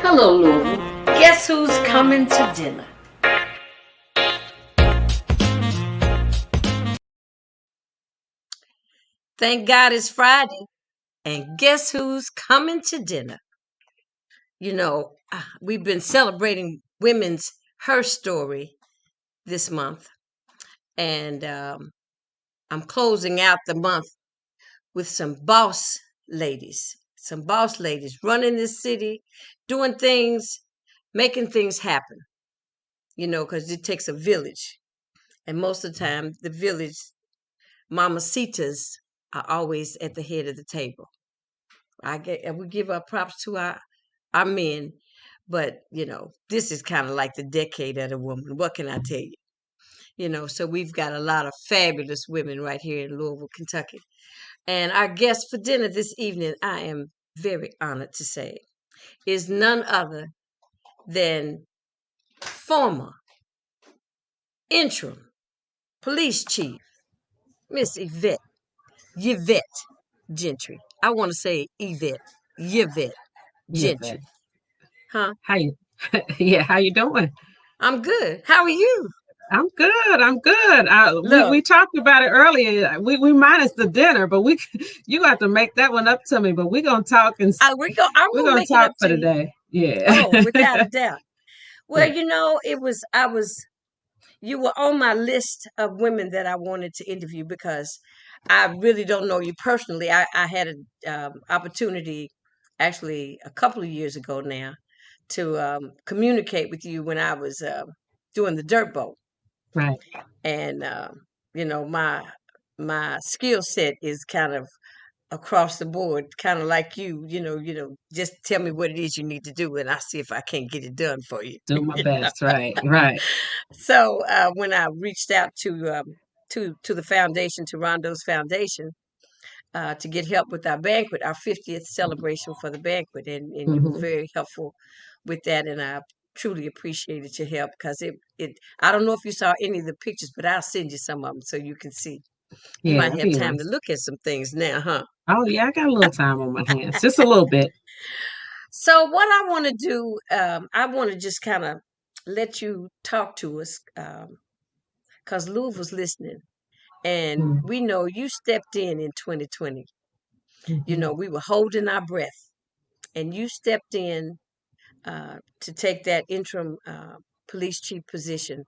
Hello, Louisville. Guess who's coming to dinner? Thank God it's Friday. And guess who's coming to dinner? We've been celebrating Women's Her Story this month. And I'm closing out the month with some boss ladies. Some boss ladies running this city, doing things, making things happen. Because it takes a village. And most of the time, the village mamacitas are always at the head of the table. We give our props to our men, but this is kind of like the decade of the woman. What can I tell you? So we've got a lot of fabulous women right here in Louisville, Kentucky. And our guest for dinner this evening, I am very honored to say, is none other than former interim police chief, Miss Yvette Gentry. I want to say Yvette Gentry. Yvette. Huh? How you? Yeah, how you doing? I'm good. How are you? I'm good. We talked about it earlier. We minus the dinner, but you have to make that one up to me. But we're gonna talk and I'm gonna make talk it up for to you. today. Yeah. Oh, without a doubt. Well, Yeah. you were on my list of women that I wanted to interview because I really don't know you personally. I had an opportunity, actually, a couple of years ago now, to communicate with you when I was doing the dirt boat. Right. And my skill set is kind of across the board, kind of like just tell me what it is you need to do, and I'll see if I can't get it done for you. Do my best. Right. Right. So when I reached out to the foundation, to Rondo's foundation, to get help with our banquet, our 50th celebration for the banquet, and you were Mm-hmm. very helpful with that, and I truly appreciated your help because it I don't know if you saw any of the pictures, but I'll send you some of them so you can see. You Yeah, might that'd have be time to nice. look at some things now, huh? Oh yeah, I got a little time on my hands, just a little bit. So what I want to do, I want to just kind of let you talk to us because Louisville's listening. And we know you stepped in 2020. Mm-hmm. We were holding our breath, and you stepped in to take that interim police chief position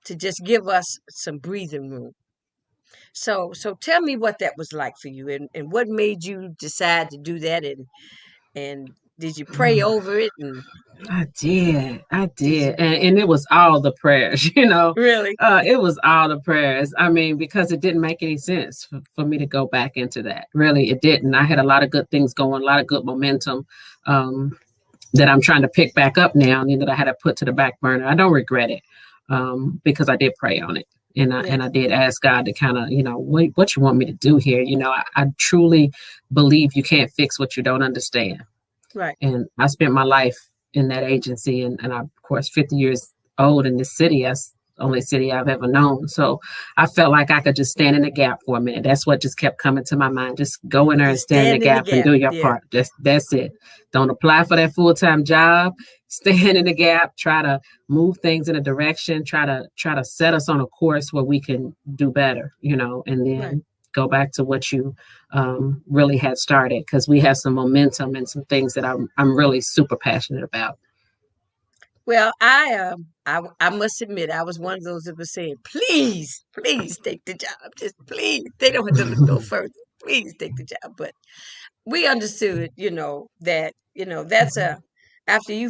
to just give us some breathing room. So tell me what that was like for you, and what made you decide to do that, and did you pray over it, and I did did, you and it was all the prayers, really? it was all the prayers. I mean, because it didn't make any sense for me to go back into that. Really, it didn't. I had a lot of good things going, a lot of good momentum that I'm trying to pick back up now, that I had to put to the back burner. I don't regret it because I did pray on it. Yeah, And I did ask God to kind of, what you want me to do here? I truly believe you can't fix what you don't understand. right. And I spent my life in that agency, and I, of course, 50 years old in this city. That's the only city I've ever known. So I felt like I could just stand in the gap for a minute. That's what just kept coming to my mind. Just go in there and Just stand in the stand in the gap and gap. do your Yeah, part. That's it. Don't apply for that full-time job. Stand in the gap. Try to move things in a direction. Try to set us on a course where we can do better. And right. then go back to what you really had started, because we have some momentum and some things that I'm really super passionate about. Well, I must admit I was one of those that was saying, please, please take the job. Just please. They don't have to look no further. Please take the job. But we understood, that, that's after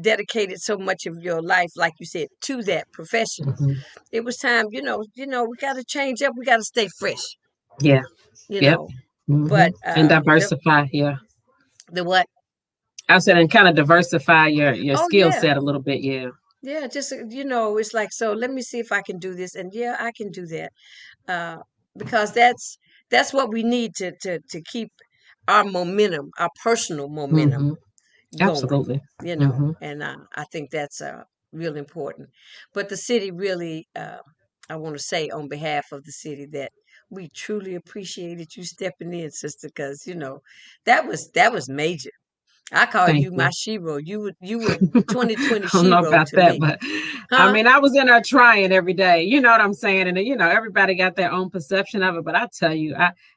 dedicated so much of your life, like you said, to that profession, Mhm. it was time, we got to change up. We got to stay fresh, Yeah. you Yep. know. But And diversify. Yeah. the what? I said, and kind of diversify your Oh, skill yeah. set a little bit. Yeah. Yeah. Just, it's like, so let me see if I can do this. And yeah, I can do that. Uh, because that's what we need to keep our momentum, our personal momentum Hmm. going, Absolutely. Hmm. and I think that's real important. But the city really, I want to say on behalf of the city that we truly appreciated you stepping in, sister, because that was major. I call Thank you my you. shero. You were 2020 I don't know shero about to that, me. but I Huh? mean, I was in there trying every day. You know what I'm saying? And everybody got their own perception of it. But I tell you,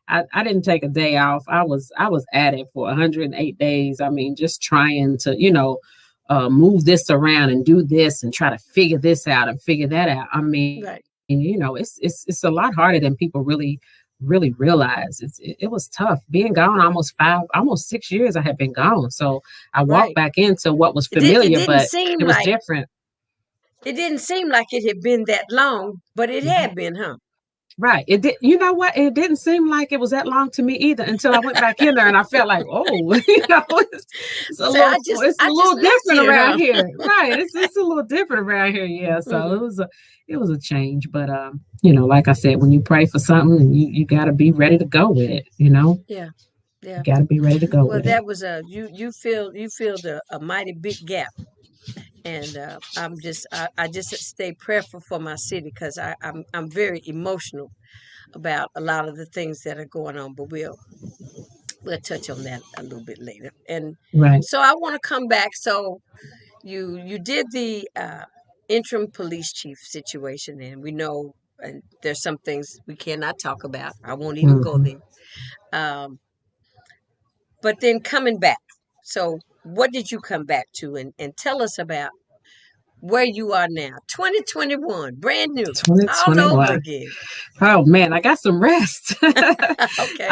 I didn't take a day off. I was at it for 108 days. I mean, just trying to, move this around and do this and try to figure this out and figure that out. I mean, Right. it's a lot harder than people really realize. It was tough being gone almost 6 years. I had been gone, so I walked Right. back into what was It familiar, didn't but seem it was like different. it had been that long, but it Mhm. had been, huh? Right. It did. You know what? It didn't seem like it was that long to me either until I went back in there and I felt like, oh, it's a Say little, it's a I just little left different here, around huh? here. Right. It's a little different around here. Yeah. So Hmm. it was a change. But like I said, when you pray for something, you got to be ready to go with it. Yeah. You Yeah. got to be ready to go Well, with it. that was you filled a mighty big gap, and I just stay prayerful for my city because I'm very emotional about a lot of the things that are going on, but we'll touch on that a little bit later. And Right. so I want to come back. So you did the interim police chief situation, and we know, and there's some things we cannot talk about. I won't even go Hmm. there. Um, but then coming back. So what did you come back to, and tell us about where you are now? 2021, brand new, all over 2021. again. Oh man, I got some rest. Okay.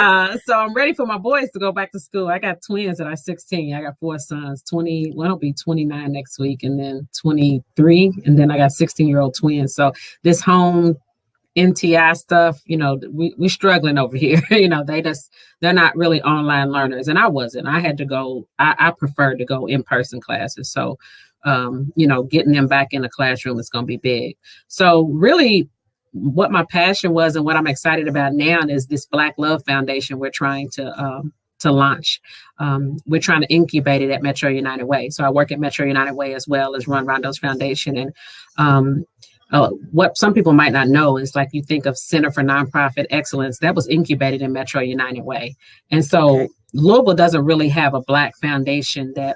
So I'm ready for my boys to go back to school. I got twins that are 16. I got four sons. 20, well, I'll be 29 next week, and then 23, and then I got 16-year-old twins. So this home NTI stuff, we struggling over here. They're not really online learners, and I wasn't. I had to go. I preferred to go in person classes. So, getting them back in the classroom is going to be big. So really, what my passion was and what I'm excited about now is this Black Love Foundation we're trying to launch. We're trying to incubate it at Metro United Way. So I work at Metro United Way as well as run Rondo's Foundation. And what some people might not know is, like, you think of Center for Nonprofit Excellence, that was incubated in Metro United Way. And Okay. so Louisville doesn't really have a Black foundation that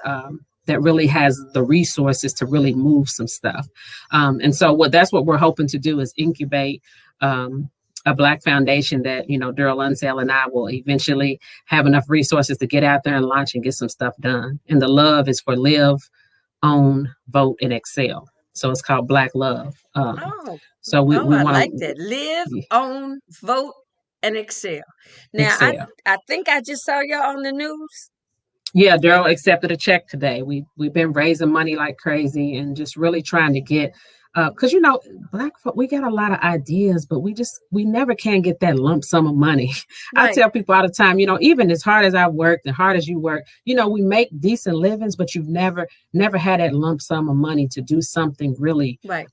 really has the resources to really move some stuff. And so that's what we're hoping to do is incubate a Black foundation that, Daryl Unsell and I will eventually have enough resources to get out there and launch and get some stuff done. And the love is for live, own, vote, and excel. So it's called Black Love. Oh, So we, oh, we I want like to that. Live, own, vote, and excel. Now, excel. I think I just saw y'all on the news. Yeah, Daryl accepted a check today. We've been raising money like crazy and just really trying to get, because Black folk, we got a lot of ideas, but we never can get that lump sum of money. I Right, tell people all the time, even as hard as I worked and hard as you work, we make decent livings, but you've never had that lump sum of money to do something really, right.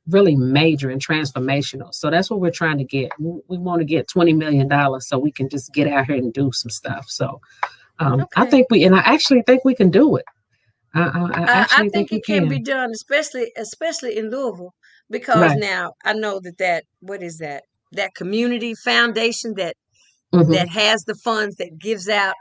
really major and transformational. So that's what we're trying to get. We want to get $20 million so we can just get out here and do some stuff. So. Okay. I actually think we can do it. I I actually think think we it can be can. done, especially in Louisville, because Right. now I know that what is that? That community foundation Hmm. that has the funds that gives out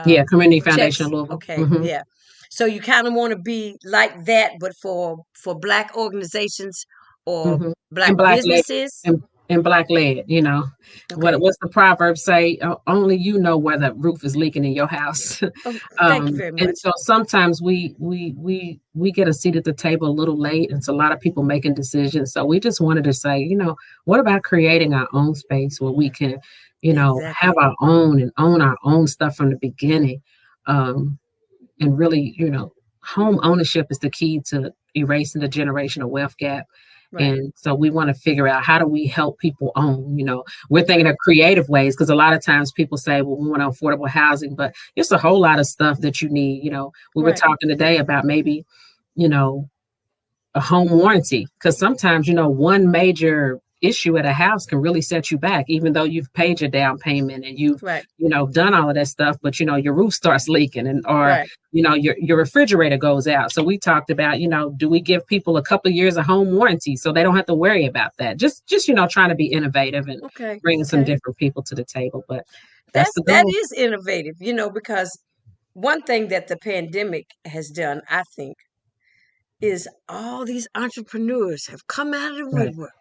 Yeah. Community Foundation of checks. Louisville. Okay, Hmm. yeah. So you kind of want to be like that, but for Black organizations or Hmm. Black And black led businesses. and black led. Okay. What's the proverb say? Only you know where the roof is leaking in your house. Oh, thank you very And much. so sometimes we get a seat at the table a little late, and it's a lot of people making decisions. So we just wanted to say, what about creating our own space where we can, have Exactly. our own and own our own stuff from the beginning. And really, home ownership is the key to erasing the generational wealth gap. Right. And so we want to figure out, how do we help people own? We're thinking Right. of creative ways, because a lot of times people say, well, we want affordable housing, but it's a whole lot of stuff that you need. We were Right. talking today about maybe, you know, a home warranty, because sometimes, one major issue at a house can really set you back, even though you've paid your down payment and you've, Right. done all of that stuff, but your roof starts leaking, or Right. your refrigerator goes out. So we talked about, do we give people a couple of years of home warranty so they don't have to worry about that? Just trying to be innovative and Okay. bringing some Okay. different people to the table. But that's the That goal. is innovative, because one thing that the pandemic has done, I think, is all these entrepreneurs have come out of the Right. woodwork.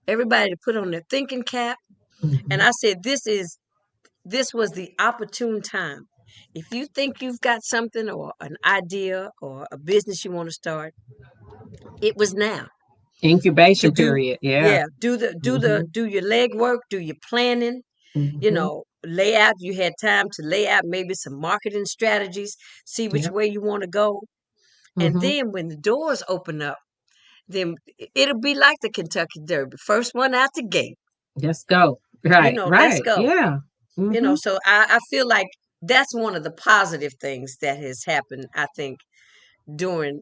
Everybody put on their thinking cap. And Mm-hmm. I said, this was the opportune time. If you think you've got something or an idea or a business you want to start, it was now to Incubation do. period. Yeah. Yeah, Mm-hmm. do your legwork, do your planning, Mm-hmm. lay out. You had time to lay out maybe some marketing strategies, see which Yep. way you want to go. And Mm-hmm. then when the doors open up, then it'll be like the Kentucky Derby. First one out the gate. Let's go. Right. Let's Right. go. Yeah. Mm-hmm. So I feel like that's one of the positive things that has happened, I think, during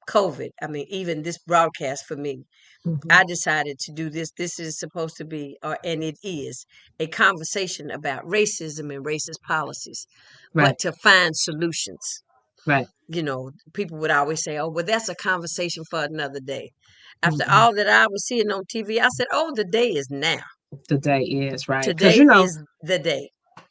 COVID. I mean, even this broadcast for me, Mm-hmm. I decided to do this. This is supposed to be, and it is, a conversation about racism and racist policies, Right. but to find solutions. Right. People would always say, oh, well, that's a conversation for another day. After Mm-hmm. all that I was seeing on TV, I said, oh, the day is now. The day is right. Because, Today is the day.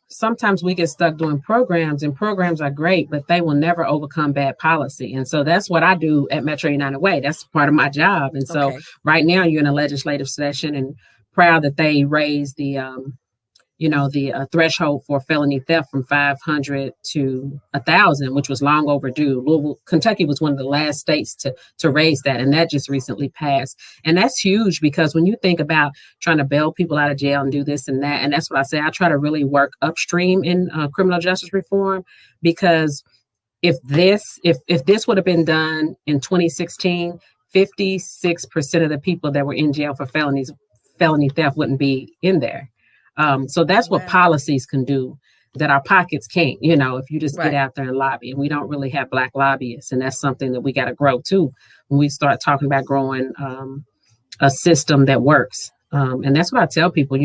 sometimes we get stuck doing programs, and programs are great, but they will never overcome bad policy. And so that's what I do at Metro United Way. That's part of my job. And so Okay. right now you're in a legislative session, and proud that they raised the threshold for felony theft from 500 to 1,000, which was long overdue. Louisville, Kentucky was one of the last states to raise that, and that just recently passed. And that's huge because when you think about trying to bail people out of jail and do this and that, and that's what I say, I try to really work upstream in criminal justice reform, because if this would have been done in 2016, 56% of the people that were in jail for felony theft wouldn't be in there. So that's what Wow. policies can do that our pockets can't, if you just get Right. out there and lobby. And we don't really have Black lobbyists. And that's something that we got to grow too when we start talking about growing a system that works. And that's what I tell people,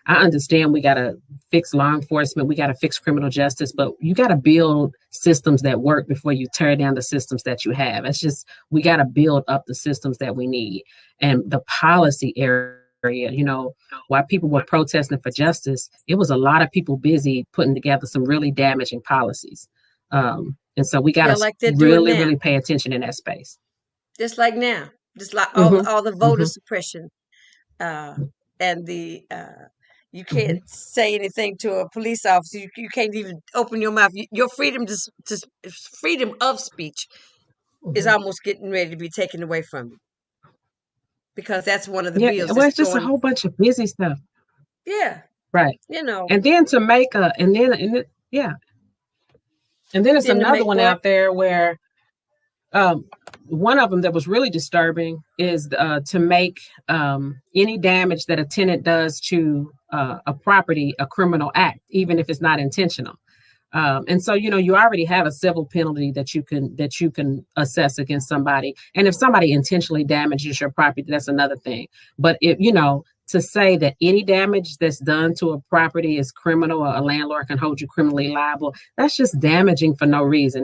I understand we got to fix law enforcement, we got to fix criminal justice, but you got to build systems that work before you tear down the systems that you have. It's just, we got to build up the systems that we need. And the policy area, while people were protesting for justice, it was a lot of people busy putting together some really damaging policies. And so we got to like they're doing really, now. really pay attention in that space. Just like now. Just like Mhm. all the voter Mhm. suppression, and the you can't Mhm. say anything to a police officer. You can't even open your mouth. Your freedom of speech is Mhm. almost getting ready to be taken away from you, because that's one of the Yeah, bills well, that's it's just a going. whole bunch of busy stuff, Yeah, right? you know, And then to make a, yeah, and then it's then to another make one what? out there where one of them that was really disturbing is to make any damage that a tenant does to a property a criminal act, even if it's not intentional. And so, you already have a civil penalty that you can assess against somebody. And if somebody intentionally damages your property, that's another thing. But if, to say that any damage that's done to a property is criminal, or a landlord can hold you criminally liable, that's just damaging for no reason.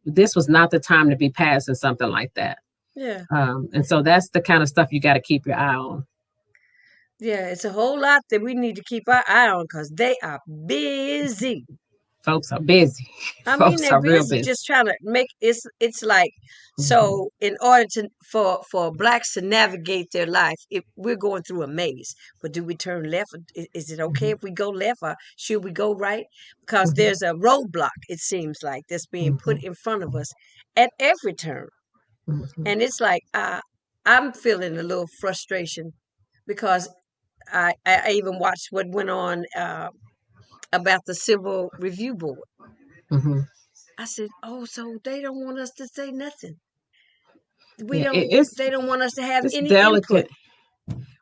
This was not the time to be passing something like that. Yeah, And so that's the kind of stuff you got to keep your eye on. yeah. It's a whole lot that we need to keep our eye on, because they are busy. Folks are busy. I mean, Folks they're are real busy busy. just trying to make it's like, Mm-hmm. so in order to for blacks to navigate their life, if we're going through a maze, but do we turn left? Is it okay Mm-hmm. if we go left, or should we go right? Because Mm-hmm. there's a roadblock, it seems like, that's being Mm-hmm. put in front of us at every turn. Mm-hmm. And it's like, I'm feeling a little frustration, because I even watched what went on about the Civil Review Board. Mm-hmm. I said, "Oh, so they don't want us to say nothing. Yeah, They don't want us to have it's any input." delicate.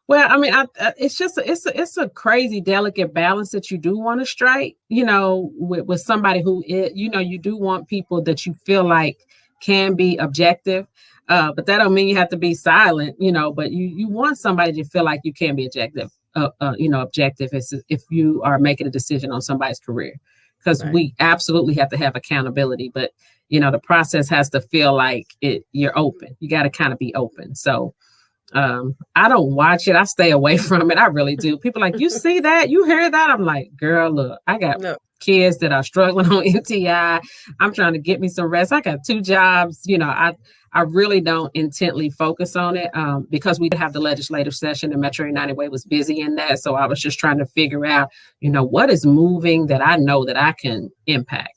Well, I mean, it's just it's a crazy delicate balance that you do want to strike. With somebody who you do want people that you feel like can be objective, but that don't mean you have to be silent. But you want somebody to feel like you can be objective. Objective if you are making a decision on somebody's career, because Right. we absolutely have to have accountability. But the process has to feel like you're open. You got to kind of be open. So. I don't watch it. I stay away from it. I really do. People like, you see that? You hear that? I'm like, girl, look, I got kids that are struggling on NTI. I'm trying to get me some rest. I got 2 jobs. I really don't intently focus on it because we did have the legislative session and Metro United Way was busy in that. So I was just trying to figure out, what is moving that I know that I can impact.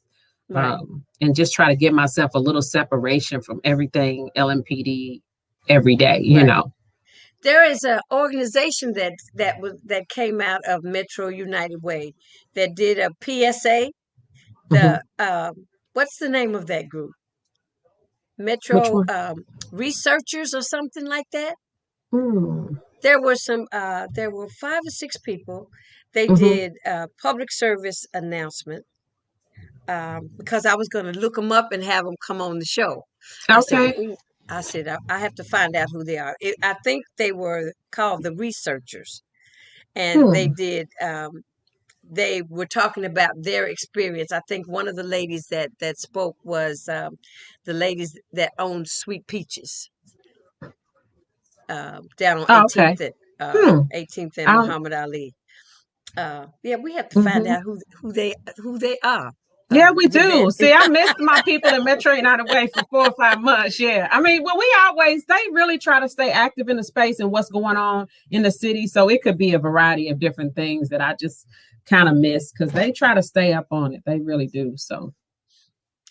Right. And just try to give myself a little separation from everything LMPD every day, There is an organization that came out of Metro United Way that did a PSA. What's the name of that group? Metro Researchers or something like that. There were 5 or 6 people. They did a public service announcement because I was going to look them up and have them come on the show. Okay. I said, I have to find out who they are. I think they were called the Researchers. And they were talking about their experience. I think one of the ladies that spoke was the ladies that owned Sweet Peaches down on 18th, 18th and Muhammad Ali. We have to find out who they are. Yeah, we do. See, I missed my people in Metro United Way for 4 or 5 months. Yeah. I mean, they really try to stay active in the space and what's going on in the city. So it could be a variety of different things that I just kind of miss because they try to stay up on it. They really do. So.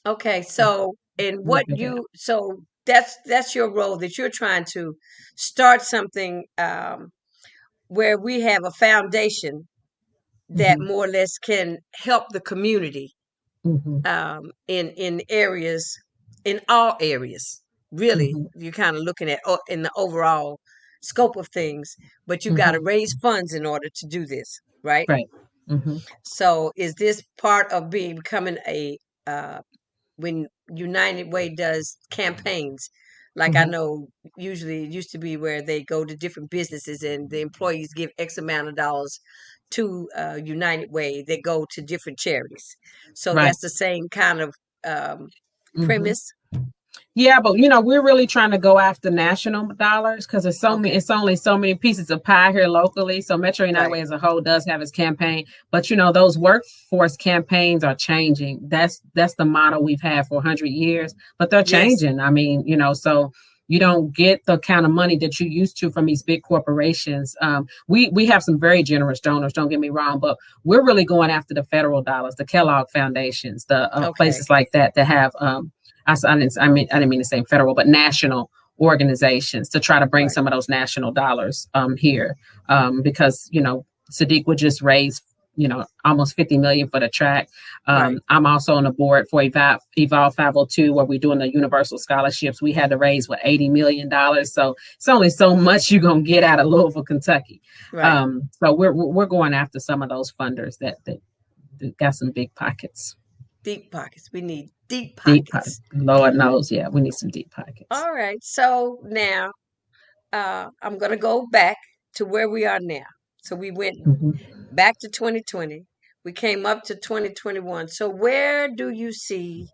Okay. So, that's your role, that you're trying to start something where we have a foundation that more or less can help the community. In areas, in all areas, really, you're kind of looking at in the overall scope of things, but you got to raise funds in order to do this, right? Right. So is this part of becoming when United Way does campaigns, like I know usually it used to be where they go to different businesses and the employees give X amount of dollars to United Way, they go to different charities. So that's the same kind of premise. Yeah, but we're really trying to go after national dollars because it's only so many pieces of pie here locally. So Metro United Way as a whole does have its campaign, but those workforce campaigns are changing. That's the model we've had for 100 years, but they're changing. Yes. I mean, so you don't get the kind of money that you used to from these big corporations. We have some very generous donors, don't get me wrong, but we're really going after the federal dollars, the Kellogg foundations, the places like that have, I didn't mean to say federal, but national organizations to try to bring some of those national dollars here because, Sadiq would just raise almost $50 million for the track. I'm also on the board for Evolve 502, where we're doing the universal scholarships. We had to raise $80 million. So it's only so much you're gonna get out of Louisville, Kentucky. So we're going after some of those funders that got some big pockets. Deep pockets. We need deep pockets. Lord knows, we need some deep pockets. All right. So now I'm gonna go back to where we are now. So we went back to 2020. We came up to 2021. So where do you see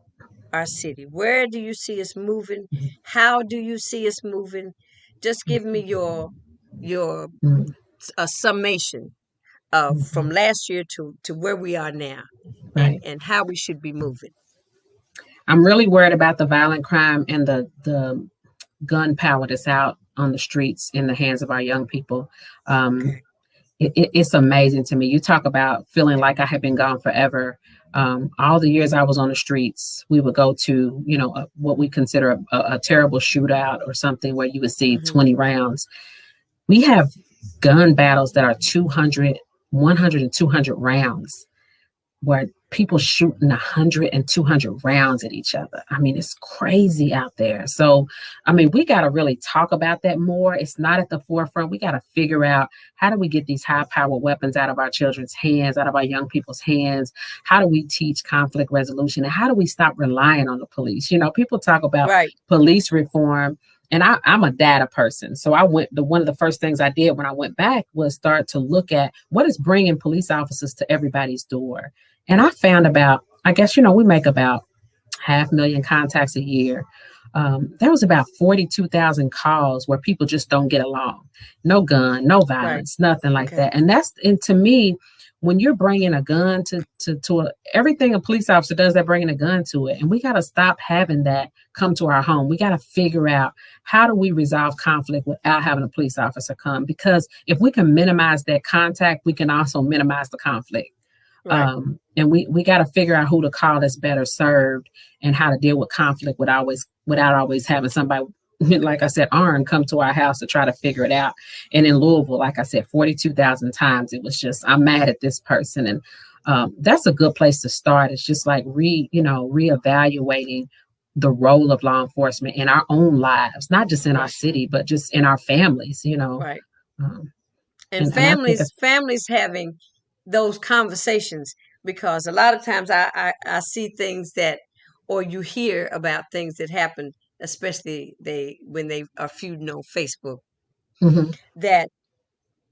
our city? Where do you see us moving? How do you see us moving? Just give me your summation of from last year to where we are now and how we should be moving. I'm really worried about the violent crime and the gun power that's out on the streets in the hands of our young people. It's amazing to me. You talk about feeling like I have been gone forever. All the years I was on the streets, we would go to, what we consider a terrible shootout or something where you would see 20 rounds. We have gun battles that are 200, 100 and 200 rounds where people shooting 100 and 200 rounds at each other. I mean, it's crazy out there. So, I mean, we got to really talk about that more. It's not at the forefront. We got to figure out, how do we get these high power weapons out of our children's hands, out of our young people's hands? How do we teach conflict resolution? And how do we stop relying on the police? People talk about police reform. And I'm a data person. So one of the first things I did when I went back was start to look at what is bringing police officers to everybody's door. And I found we make about 500,000 contacts a year. There was about 42,000 calls where people just don't get along. No gun, no violence, nothing like that. And to me, when you're bringing a gun everything a police officer does, they're bringing a gun to it. And we got to stop having that come to our home. We got to figure out, how do we resolve conflict without having a police officer come? Because if we can minimize that contact, we can also minimize the conflict. Right. And we got to figure out who to call that's better served, and how to deal with conflict without always having somebody, like I said, armed, come to our house to try to figure it out. And in Louisville, like I said, 42,000 times, it was just, I'm mad at this person. And that's a good place to start. It's just like reevaluating the role of law enforcement in our own lives, not just in our city, but just in our families, Right. And families having those conversations, because a lot of times I see things or you hear about things that happen, especially when they are feuding on Facebook, that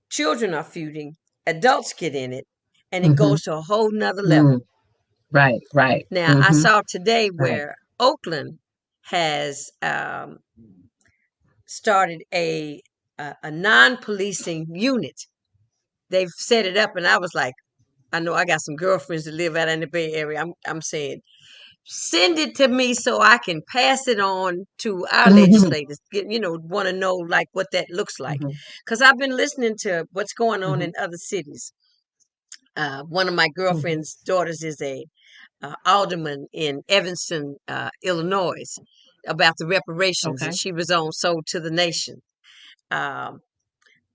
children are feuding, adults get in it, and it goes to a whole nother level. Right. Now, I saw today where Oakland has started a non-policing unit. They've set it up, and I was like, I know I got some girlfriends that live out in the Bay Area. I'm saying, send it to me so I can pass it on to our legislators. Want to know like what that looks like, because I've been listening to what's going on in other cities. One of my girlfriend's daughters is a alderman in Evanston, Illinois, about the reparations, and she was on Sold to the Nation.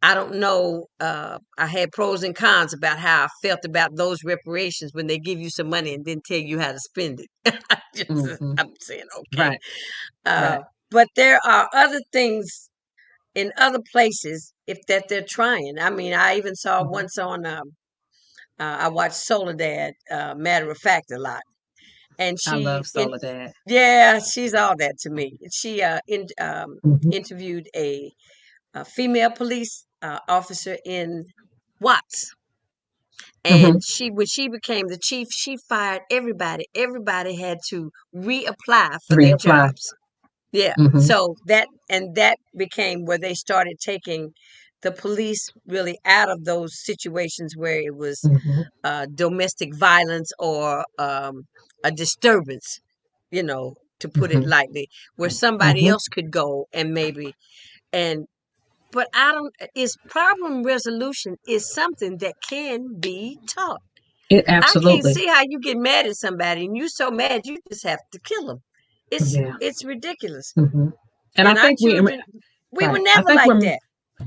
I don't know. I had pros and cons about how I felt about those reparations when they give you some money and then tell you how to spend it. I'm saying, okay. Right. But there are other things in other places that they're trying. I mean, I even saw once on, I watched Soledad, Matter of Fact, a lot. And I love Soledad. Yeah, she's all that to me. She interviewed a female police officer in Watts, and when she became the chief, she fired everybody. Everybody had to reapply for their jobs. Yeah. So that became where they started taking the police really out of those situations where it was domestic violence or a disturbance, to put it lightly, where somebody else could go and maybe. But problem resolution is something that can be taught. Absolutely. I can't see how you get mad at somebody and you're so mad you just have to kill them. It's ridiculous. And I think we were never like that.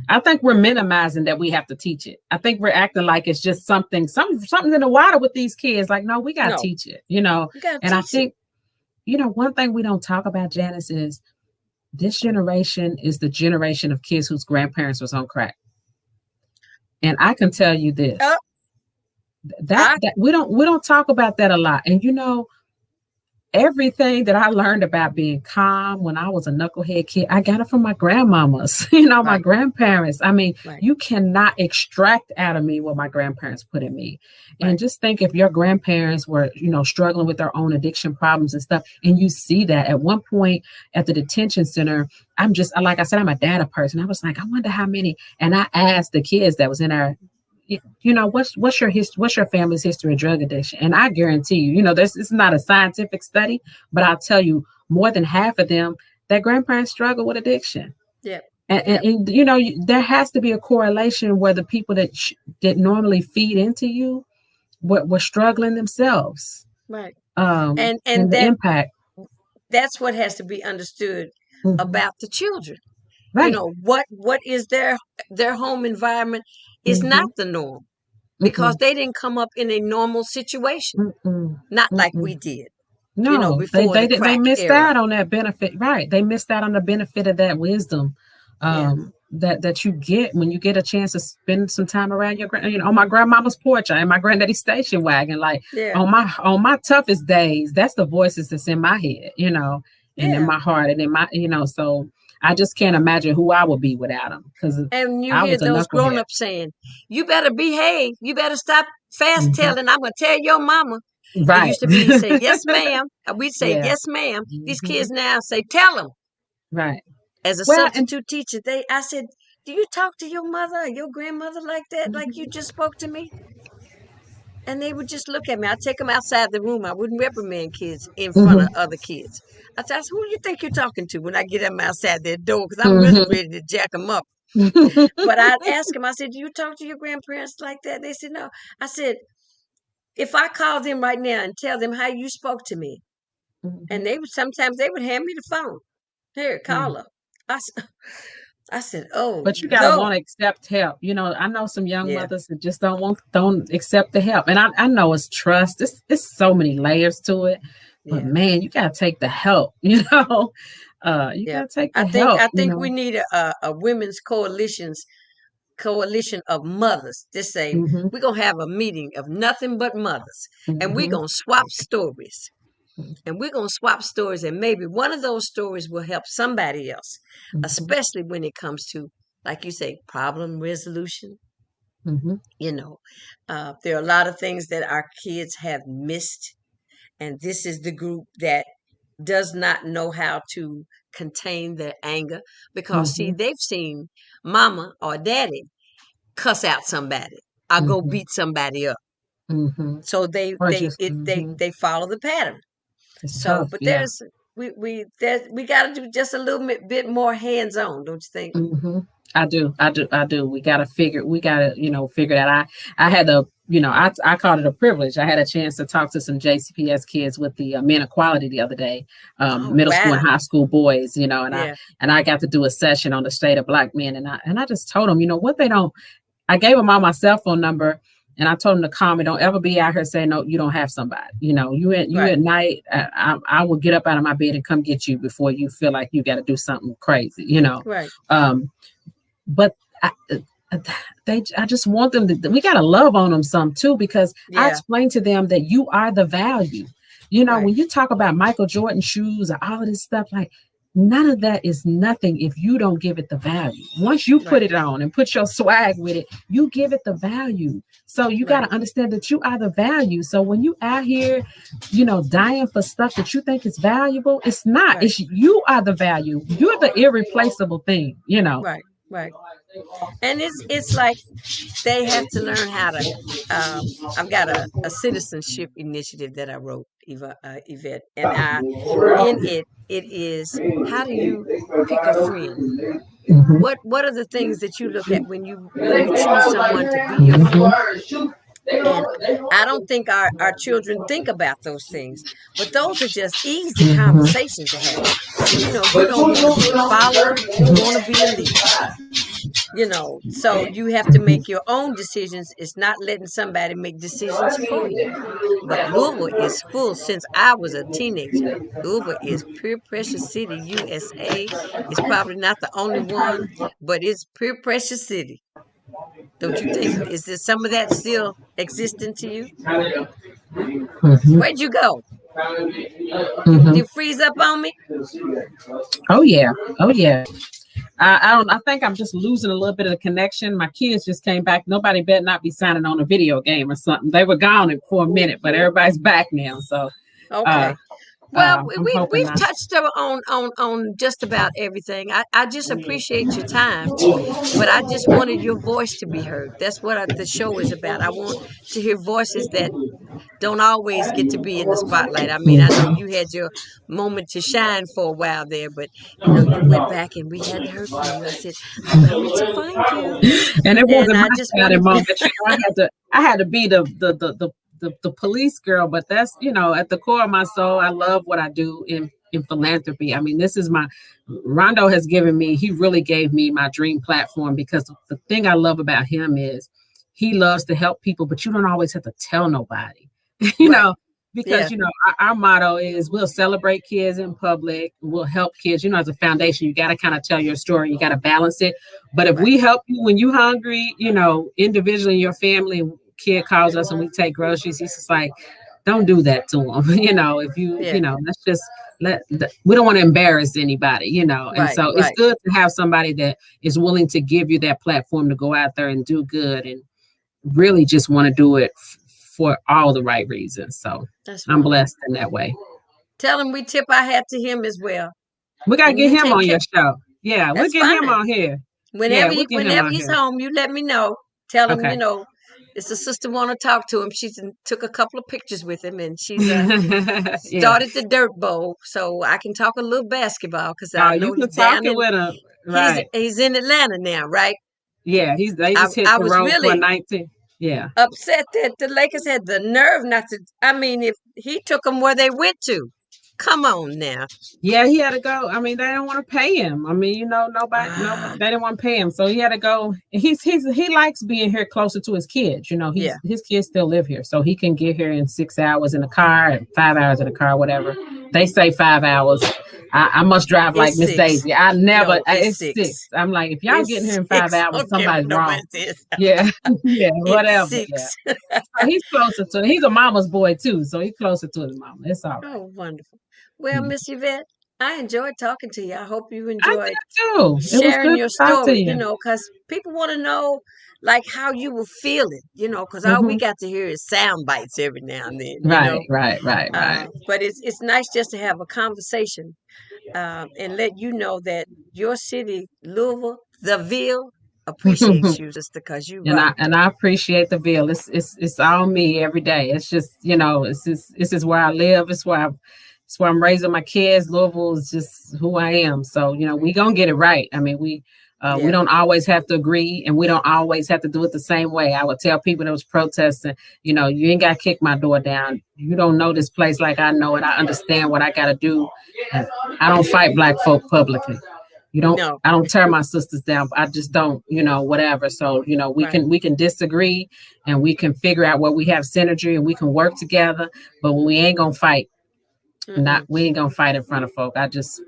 I think we're minimizing that we have to teach it. I think we're acting like it's just something in the water with these kids. Like, no, we got to teach it, And I think, one thing we don't talk about, Janice, is this generation is the generation of kids whose grandparents was on crack. And I can tell you this, that we don't talk about that a lot. And, everything that I learned about being calm when I was a knucklehead kid, I got it from my grandmamas, my grandparents. I mean, you cannot extract out of me what my grandparents put in me. And just think, if your grandparents were, struggling with their own addiction problems and stuff, and you see that at one point at the detention center, I'm just, like I said, I'm a data person. I was like, I wonder how many, and I asked the kids that was in our, what's your family's history of drug addiction? And I guarantee you, this is not a scientific study, but I'll tell you, more than half of them, their grandparents struggle with addiction. Yeah. And there has to be a correlation where the people that normally feed into you were struggling themselves. Right. And the impact. That's what has to be understood about the children. Right. What is their home environment is not the norm, because they didn't come up in a normal situation, not like we did. No, before they missed out on that benefit. Right. They missed out on the benefit of that wisdom that you get when you get a chance to spend some time around your on my grandmama's porch and my granddaddy's station wagon. Like on my toughest days, that's the voices that's in my head, and in my heart and in my, so I just can't imagine who I would be without them. And you hear those grown-ups saying, you better behave. You better stop fast telling. I'm going to tell your mama. It Right. used to be say, yes, ma'am. We'd say, Yeah. yes, ma'am. These Mhm. kids now say, tell them. Right. As a Well, and substitute teacher, I said, do you talk to your mother or your grandmother like that, like you just spoke to me? And they would just look at me. I'd take them outside the room. I wouldn't reprimand kids in front of mhm, other kids. I said, who do you think you're talking to when I get them outside their door? Because I'm really mhm. ready to jack them up. But I'd ask them, I said, do you talk to your grandparents like that? They said, no. I said, if I call them right now and tell them how you spoke to me, and Mhm. sometimes they would hand me the phone. Here, call Mm. her. I said, oh, But you gotta Lord. want to accept help. I know some young Yeah, mothers that just don't accept the help. And I know it's trust. It's so many layers to it. But yeah, man, you gotta take the help, you know. You yeah. gotta take I the think help, I think we need a women's coalition of mothers to say hmm we're gonna have a meeting of nothing but mothers, and we're hmm gonna swap stories. And we're going to swap stories, and maybe one of those stories will help somebody else, hmm especially when it comes to, like you say, problem resolution. hmm You know, there are a lot of things that our kids have missed, and this is the group that does not know how to contain their anger because, see, hmm they've seen mama or daddy cuss out somebody or go hmm beat somebody up. hmm So they Or they just it, they they follow the pattern. it's So, tough, but yeah. we got to do just a little bit more hands on, don't you think? hmm I do. We gotta figure that. I had I called it a privilege. I had a chance to talk to some JCPS kids with the men equality the other day, Oh middle school and wow, high school boys, yeah, and I got to do a session on the state of Black men, and I just told them, what they don't. I gave them all my cell phone number, and I told them to call me. Don't ever be out here saying no, you don't have somebody. You right, at night. I will get up out of my bed and come get you before you feel like you got to do something crazy. right, Um, but I just want them to. We got to love on them some too, because I yeah, explained to them that you are the value. right, When you talk about Michael Jordan shoes or all of this stuff, like none of that is nothing if you don't give it the value. Once you put right, it on and put your swag with it, you give it the value. So you got right, to understand that you are the value. So when you out here, dying for stuff that you think is valuable, it's not. right, It's you are the value. You're the irreplaceable thing. right, right. And it's like they have to learn how to. I've got a citizenship initiative that I wrote, Yvette, and in it is how do you pick a friend? Mhm. What are the things that you look at when you choose someone to be your friend? And I don't think our children think about those things, but those are just easy Mhm. conversations to have. You don't want to be a follower, you want to be a leader. So you have to make your own decisions. It's not letting somebody make decisions for you. But Louisville is full since I was a teenager. Louisville is pure precious city, USA. It's probably not the only one, but it's pure precious city. Don't you think? Is there some of that still existing to you? Mhm. Where'd you go? You Mhm. freeze up on me? Oh yeah. Oh yeah. I don't. I think I'm just losing a little bit of the connection. My kids just came back. Nobody better not be signing on a video game or something. They were gone for a minute, but everybody's back now. So uh, Okay. Well, I'm hoping we've not. touched on just about everything. I just appreciate your time, but I just wanted your voice to be heard. That's what the show is about. I want to hear voices that don't always get to be in the spotlight. I mean, I know Mhm. you had your moment to shine for a while there, but you went back and we hadn't heard from you. I said, I'm coming to find you. And it And wasn't I my just shining wanted moment. I had to be the police girl, but that's at the core of my soul. I love what I do in philanthropy. I mean, this is Rondo has given me. He really gave me my dream platform, because the thing I love about him is he loves to help people, but you don't always have to tell nobody. you right. know. Because Yeah, our motto is we'll celebrate kids in public, we'll help kids. As a foundation, you got to kind of tell your story, you got to balance it. But if right. we help you when you hungry, individually in your family, kid calls us and we take groceries, he's just like, don't do that to them. If Yeah, let's just we don't want to embarrass anybody. And right, so it's right. good to have somebody that is willing to give you that platform to go out there and do good, and really just want to do it for all the right reasons. So I'm blessed in that way. Tell him we tip our hat to him as well. We got to get him on your show. Yeah, we'll get him on here. Whenever he's home, you let me know. Tell him, it's a sister want to talk to him. She took a couple of pictures with him, and she's started the dirt bowl, so I can talk a little basketball because I know he's down with him. Right. He's in Atlanta now, right? Yeah, they just hit the road for 19. Yeah. Upset that the Lakers had the nerve not to. I mean, if he took them where they went to. Come on now. Yeah, he had to go. I mean, they didn't want to pay him. I mean, nobody, they didn't want to pay him. So he had to go. He likes being here closer to his kids. His kids still live here. So he can get here in 6 hours in the car, 5 hours in the car, whatever. They say 5 hours. I must drive like Miss Daisy. I never, it's 6. I'm like, if y'all getting here in 5 hours, somebody's wrong. Yeah, whatever. Yeah. So he's closer to, he's a mama's boy too. So he's closer to his mama. It's all right. Oh, wonderful. Well, Miss Yvette, I enjoyed talking to you. I hope you enjoyed sharing your story, because people want to know like how you were feeling, because all we got to hear is sound bites every now and then. Right. But it's nice just to have a conversation and let you know that your city, Louisville, the Ville, appreciates you, sister, because you and I appreciate the Ville. It's all me every day. It's just, this is where I live. It's where I'm raising my kids. Louisville is just who I am. So, we gonna get it right. I mean, we don't always have to agree, and we don't always have to do it the same way. I would tell people that was protesting, you ain't got to kick my door down. You don't know this place like I know it. I understand what I got to do. And I don't fight Black folk publicly. I don't tear my sisters down. I just don't, whatever. So, we can disagree, and we can figure out where we have synergy, and we can work together. But we ain't gonna fight. We ain't gonna fight in front of folk. That's just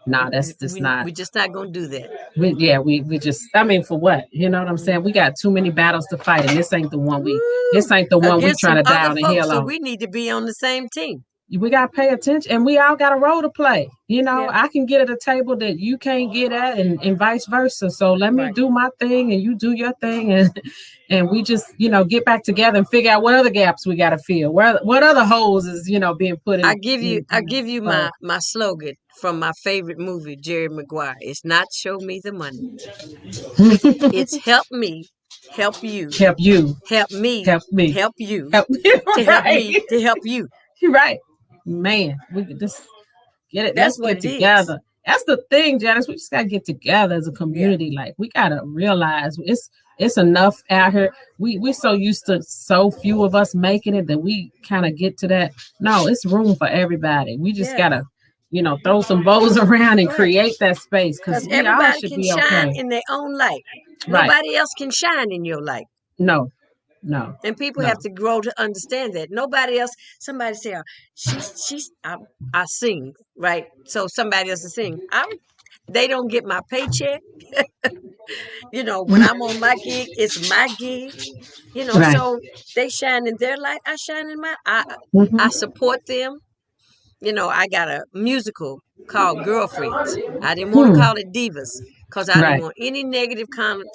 not. We're just not gonna do that. We just. I mean, for what? You know what I'm saying? We got too many battles to fight, and this ain't the one we. This ain't the one we trying to down and heal on. So we need to be on the same team. We got to pay attention, and we all got a role to play. I can get at a table that you can't get at, and vice versa. So let me do my thing and you do your thing. And we just, get back together and figure out what other gaps we got to fill. What other holes is, being put in. I give you my slogan from my favorite movie, Jerry Maguire. It's not show me the money. It's help me. Help you. Help you. Help me. Help me. Help you. Help to help me. To help you. You're right. Man, we could just get it. Let's get together. That's the thing, Janice. We just gotta get together as a community. Like, we gotta realize it's enough out here. We so used to so few of us making it that we kind of get to that. No, it's room for everybody. We just gotta, throw some bows around and create that space, because everybody can shine in their own light. Nobody else can shine in your light. No. And people have to grow to understand that. Nobody else, somebody say, I sing, right? So somebody else is sing. They don't get my paycheck. When I'm on my gig, it's my gig. So they shine in their light. I shine in my, I support them. I got a musical called Girlfriends. I didn't want to call it Divas, because I don't want any negative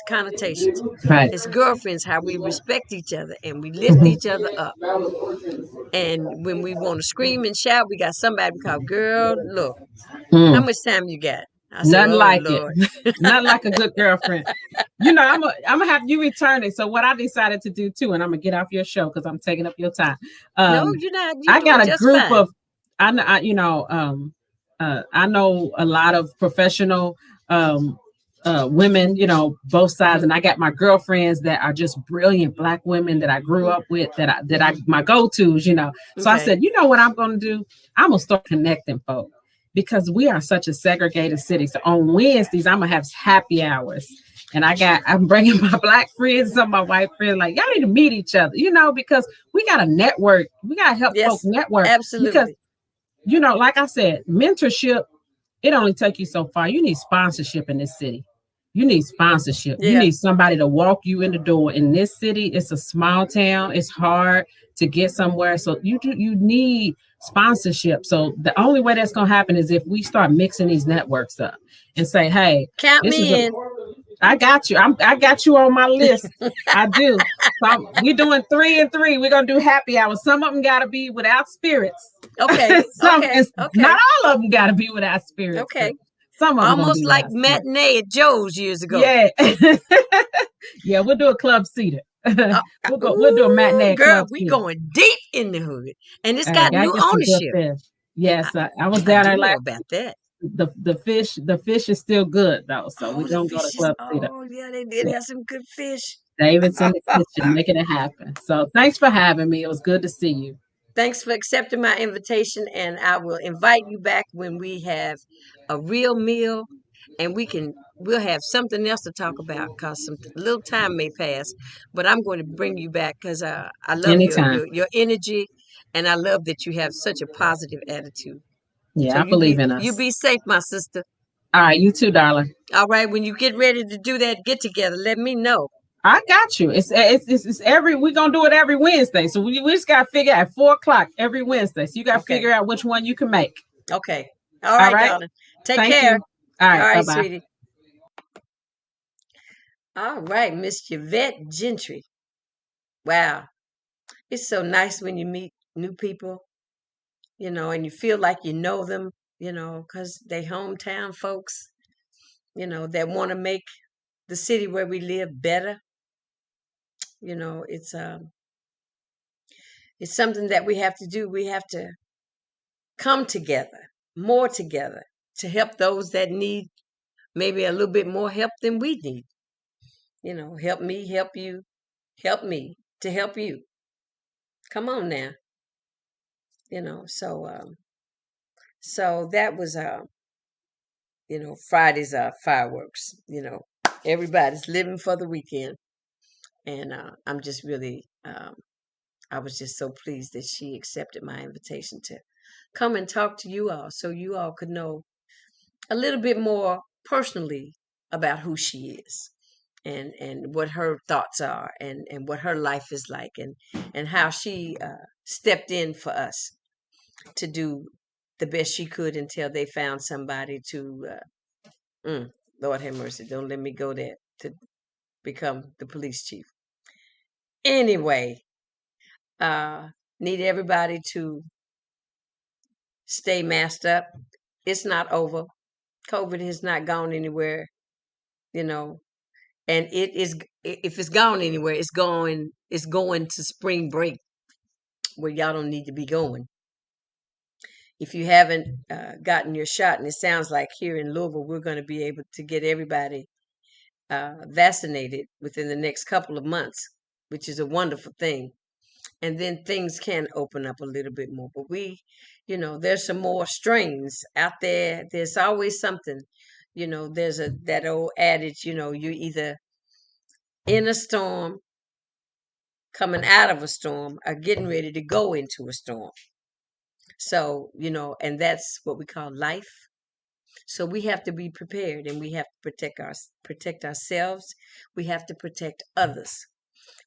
connotations. It's girlfriends, how we respect each other and we lift each other up. And when we want to scream and shout, we got somebody we call, girl, look, how much time you got? Nothing like it. Nothing like a good girlfriend. I'm gonna have you return it. So what I decided to do too, and I'm gonna get off your show because I'm taking up your time. No, you're not. I got a group of, I know a lot of professional women, both sides, and I got my girlfriends that are just brilliant Black women that I grew up with, that I my go-tos, So I said, what I'm going to do? I'm going to start connecting folk, because we are such a segregated city. So on Wednesdays, I'm going to have happy hours. And I'm bringing my Black friends, some of my white friends, like, y'all need to meet each other, because we got to network. We got to help folks network. Absolutely. Because, like I said, mentorship, it only takes you so far. You need sponsorship in this city. You need sponsorship. Yeah. You need somebody to walk you in the door. In this city, it's a small town. It's hard to get somewhere. So you need sponsorship. So the only way that's going to happen is if we start mixing these networks up and say, hey, count me in. I got you. I got you on my list. I do. We're doing 3 and 3. We're gonna do happy hour. Some of them gotta be without spirits. Okay. Okay. Not all of them gotta be without spirits. Okay. Some of them almost be like matinee at Joe's years ago. Yeah. Yeah, we'll do a club seater. We'll do a matinee girl, club we seater. going deep in the hood. And it's got new ownership. Yes, I was down there know about that. The fish is still good though, so we don't go to club seater. Oh yeah, they did have some good fish. David's in the kitchen making it happen. So thanks for having me. It was good to see you. Thanks for accepting my invitation, and I will invite you back when we have a real meal, and we'll have something else to talk about because a little time may pass, but I'm going to bring you back because I love your energy, and I love that you have such a positive attitude. Yeah, so I believe in us. You be safe, my sister. All right, you too, darling. All right, when you get ready to do that get together, let me know. I got you. It's we're gonna do it every Wednesday. So we just gotta figure out at 4:00 every Wednesday. So you gotta figure out which one you can make. Okay. All right. Darling. Take care. You. All right, bye-bye. Sweetie. All right, Miss Yvette Gentry. Wow. It's so nice when you meet new people, and you feel like you know them, because they hometown folks, that want to make the city where we live better. It's something that we have to do. We have to come together, more together, to help those that need maybe a little bit more help than we need. Help me, help you, help me to help you. Come on now. So that was Friday's fireworks. Everybody's living for the weekend, and I'm just really I was just so pleased that she accepted my invitation to come and talk to you all so you all could know a little bit more personally about who she is and what her thoughts are and what her life is like and how she stepped in for us to do the best she could until they found somebody to, Lord have mercy, don't let me go there, to become the police chief. Anyway, need everybody to stay masked up. It's not over. COVID has not gone anywhere, and if it's gone anywhere, it's going to spring break where y'all don't need to be going. If you haven't gotten your shot, and it sounds like here in Louisville, we're going to be able to get everybody vaccinated within the next couple of months, which is a wonderful thing. And then things can open up a little bit more. But there's some more strains out there. There's always something, there's that old adage, you're either in a storm, coming out of a storm, or getting ready to go into a storm. So, and that's what we call life. So we have to be prepared, and we have to protect ourselves. We have to protect others.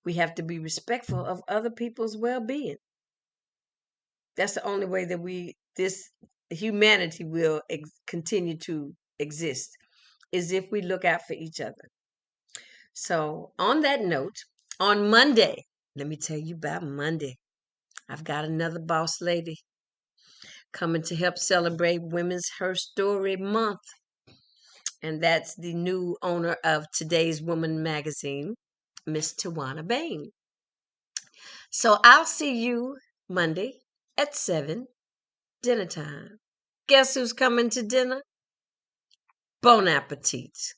We have to be respectful of other people's well-being. That's the only way that this humanity will continue to exist, is if we look out for each other. So on that note, on Monday, let me tell you about Monday. I've got another boss lady coming to help celebrate Women's Her Story Month. And that's the new owner of Today's Woman magazine, Miss Tawana Bain. So I'll see you Monday at 7, dinner time. Guess who's coming to dinner? Bon appetit.